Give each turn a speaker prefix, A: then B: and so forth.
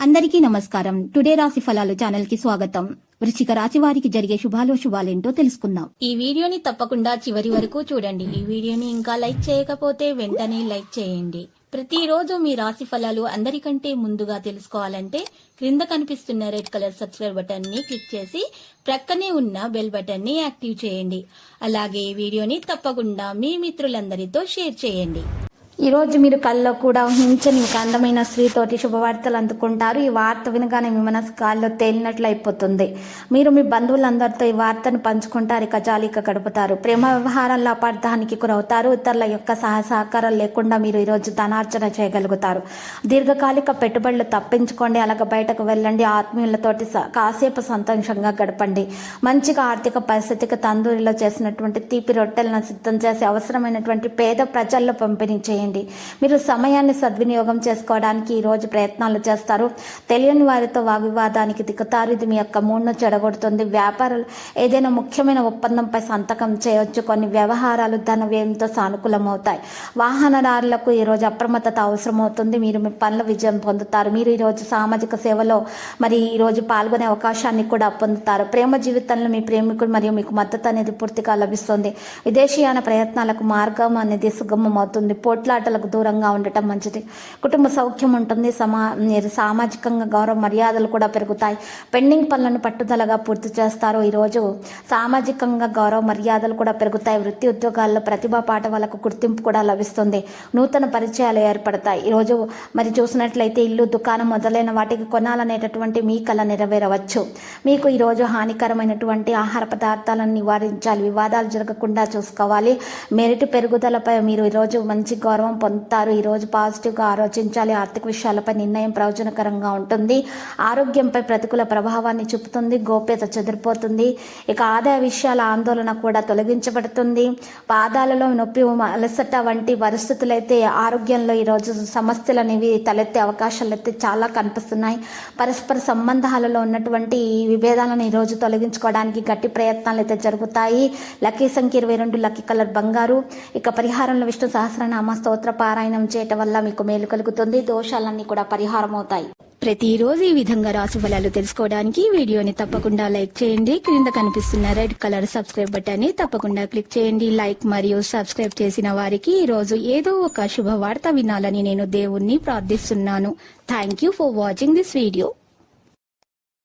A: అందరికీ నమస్కారం. టుడే రాశి ఫలాలు ఛానల్ కి స్వాగతం. వృశ్చిక రాశి వారికి జరిగే శుభాలేంటో తెలుసుకుందాం. ఈ వీడియోని తప్పకుండా చివరి వరకు చూడండి. ఈ వీడియోని ఇంకా లైక్ చేయకపోతే వెంటనే లైక్ చేయండి. ప్రతిరోజు మీ రాశి ఫలాలు అందరికంటే ముందుగా తెలుసుకోవాలంటే క్రింద కనిపిస్తున్న రెడ్ కలర్ సబ్స్క్రైబ్ బటన్ ని క్లిక్ చేసి ప్రక్కనే ఉన్న బెల్ బటన్ ని యాక్టివ్ చేయండి. అలాగే ఈ వీడియోని తప్పకుండా మీ మిత్రులందరితో షేర్ చేయండి. ఈ రోజు మీరు కళ్ళలో కూడా ఊహించని ఒక అందమైన స్త్రీతోటి శుభవార్తలు అందుకుంటారు. ఈ వార్త వినగానే మీ మనసు కాల్లో తేలినట్లు అయిపోతుంది. మీరు మీ బంధువులందరితో ఈ వార్తను పంచుకుంటారు, ఇక జాలిక గడుపుతారు. ప్రేమ వ్యవహారాల్లో అపార్థానికి గురవుతారు. ఇతరుల యొక్క సహకారం లేకుండా మీరు ఈరోజు ధనార్జన చేయగలుగుతారు. దీర్ఘకాలిక పెట్టుబడులు తప్పించుకోండి, అలాగే బయటకు వెళ్ళండి. ఆత్మీయులతోటి కాసేపు సంతోషంగా గడపండి. మంచిగా ఆర్థిక పరిస్థితికి తందూరిలో చేసినటువంటి తీపి రొట్టెలను సిద్ధం చేసి అవసరమైనటువంటి పేద ప్రజల్లో పంపిణీ చేయండి. మీరు సమయాన్ని సద్వినియోగం చేసుకోవడానికి ఈ రోజు ప్రయత్నాలు చేస్తారు. తెలియని వారితో వాగ్వివాదానికి దిగుతారు. ఇది మీ యొక్క మూడ్ను చెడగొడుతుంది. వ్యాపారాలు ఏదైనా ముఖ్యమైన ఒప్పందంపై సంతకం చేయొచ్చు. కొన్ని వ్యవహారాలు ధన వ్యయంతో సానుకూలమవుతాయి. వాహనదారులకు ఈ రోజు అప్రమత్తత అవసరమవుతుంది. మీరు మీ పనుల విజయం పొందుతారు. మీరు ఈరోజు సామాజిక సేవలో ఈ రోజు పాల్గొనే అవకాశాన్ని కూడా పొందుతారు. ప్రేమ జీవితంలో మీ ప్రేమికుడు మరియు మీకు మద్దతు అనేది పూర్తిగా లభిస్తుంది. విదేశీయాన ప్రయత్నాలకు మార్గం అనేది సుగమం అవుతుంది. పోట్లాటలకు దూరంగా ఉండటం మంచిది. కుటుంబ సౌఖ్యం ఉంటుంది. సామాజికంగా గౌరవ మర్యాదలు కూడా పెరుగుతాయి. పెండింగ్ పనులను పట్టుదలగా పూర్తి చేస్తారు. ఈరోజు సామాజికంగా గౌరవ మర్యాదలు కూడా పెరుగుతాయి. వృత్తి ఉద్యోగాల్లో ప్రతిభా పాఠవాలకు గుర్తింపు కూడా లభిస్తుంది. నూతన పరిచయాలు ఏర్పడతాయి. ఈరోజు చూసినట్లయితే ఇల్లు, దుకాణం మొదలైన వాటికి కొనాలనేటటువంటి మీ కళ నెరవేరవచ్చు. మీకు ఈరోజు హానికరమైనటువంటి ఆహార పదార్థాలను నివారించాలి. వివాదాలు జరగకుండా చూసుకోవాలి. మెరిట్ పెరుగుదలపై మీరు ఈరోజు మంచి గౌరవం పొందుతారు. ఈరోజు పాజిటివ్గా ఆలోచించాలి. ఆర్థిక విషయాలపై నిర్ణయం ప్రయోజనకరంగా ఉంటుంది. ఆరోగ్యంపై ప్రతికూల ప్రభావాన్ని చూపుతుంది. గోప్యత చెదిరిపోతుంది. ఇక ఆదాయ విషయాల ఆందోళన కూడా తొలగించబడుతుంది. పాదాలలో నొప్పి, అలసట వంటి పరిస్థితులైతే ఆరోగ్యంలో ఈరోజు సమస్యలు అనేవి తలెత్తే అవకాశాలు అయితే చాలా కనిపిస్తున్నాయి. పరస్పర సంబంధాలలో ఉన్నటువంటి విభేదాలను ఈరోజు తొలగించుకోవడానికి గట్టి ప్రయత్నాలు అయితే జరుగుతాయి. లక్కీ సంఖ్య 22, లక్కీ కలర్ బంగారు. ఇక పరిహారంలో విష్ణు సహస్రనామ స్తోత్ర పారాయణం చేయటం వల్ల మీకు మేలు కలుగుతుంది. దోషాలన్నీ కూడా పరిహారం అవుతాయి. ప్రతిరోజు ఈ విధంగా రాశి ఫలాలు తెలుసుకోవడానికి వీడియోని తప్పకుండా లైక్ చేయండి. క్రింద కనిపిస్తున్న రెడ్ కలర్ సబ్స్క్రైబ్ బటన్ ని తప్పకుండా క్లిక్ చేయండి. లైక్ మరియు సబ్స్క్రైబ్ చేసిన వారికి ఈ రోజు ఏదో ఒక శుభవార్త వినాలని నేను దేవుణ్ణి ప్రార్థిస్తున్నాను. Thank you for watching this video.